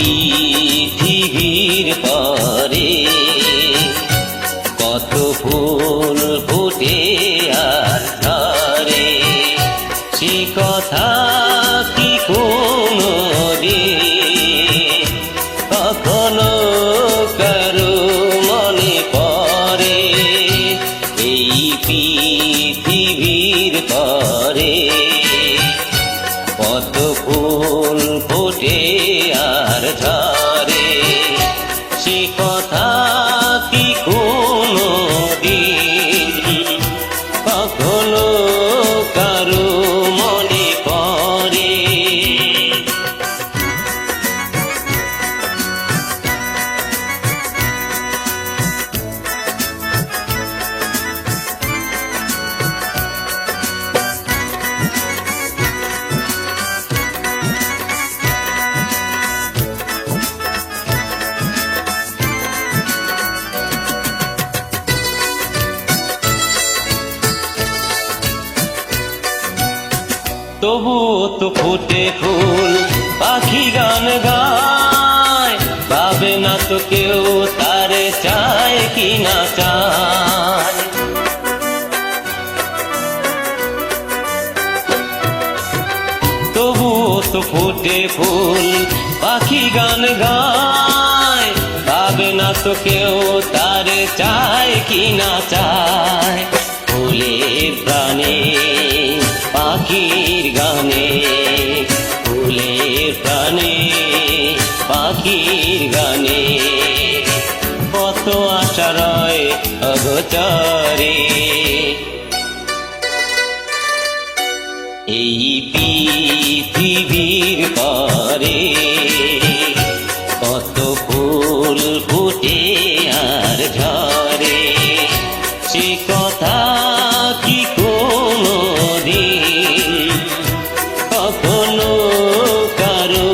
পৃথিবীর পরে কত ফুল ফুটে আর ঝরে, সে কথা কি কোনো দিন কখনো কারো মনে পড়ে? এই পৃথিবীর পরে কত ফুল ফোটে আর ঝরে, সে কথা কি কোনো দিন কখনো কারো মনে পড়ে? তবুও তো ফুটে ফুল, পাখি গান গায়, ভাবে না তো কেউ তারে চায় কি না চায়। তবুও তো ফুটে ফুল, পাখি গান গায়, ভাবে না তো কেউ তারে চায় কি না চায়। ফুলের প্রাণে পাখির গানে, ফুলের প্রাণে পাখির গানে কত আশা রয় অগোচরে। এই পৃথিবীর পরে কত ফুল ফুটে আর ঝরে, সে কথা কি কোনো দিন কখনো কারো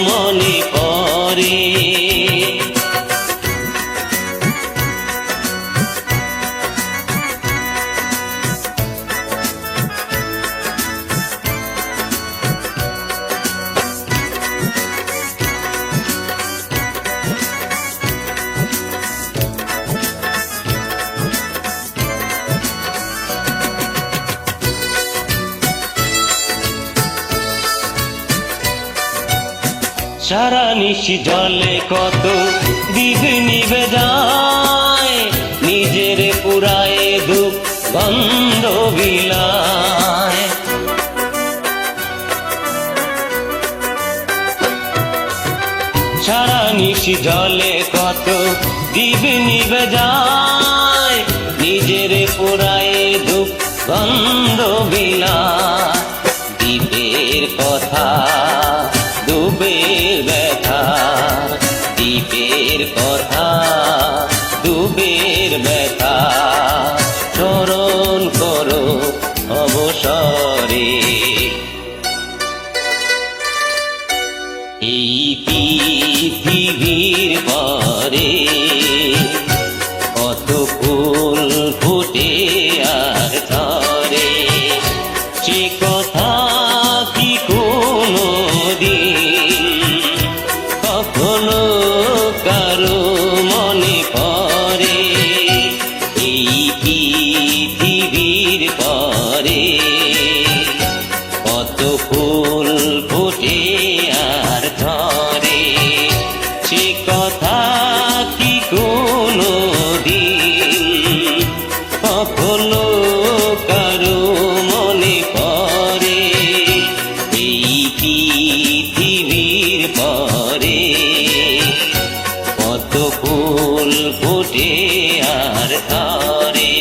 মনে পড়ে? সারা নিশি জলে কত দিগ নিবে যায়, নিজের পুরায় দুঃখ গন্ধ বিলায়। সারা নিশি জলে কত দিগ নিবে যায়, নিজের পুরায় দুঃখ গন্ধ বিলায়। দ্বীপের কথা ডুবের ব্যথা, দ্বীপের কথা ডুবের ব্যথা স্মরণ করো অবসরে। এই পৃথিবীর পরে কত ফুল ফুটে আর ঝরে, সে কথা কি কোনো দিন কখনো কারো মনে পড়ে? এই পৃথিবীর পরে কত ফুল ফুটে আর ঝরে, সে কথা কি কোনো দিন কখনো কারো মনে পড়ে? এই পৃথিবীর পরে কত ফুল ফুটে আর ঝরে।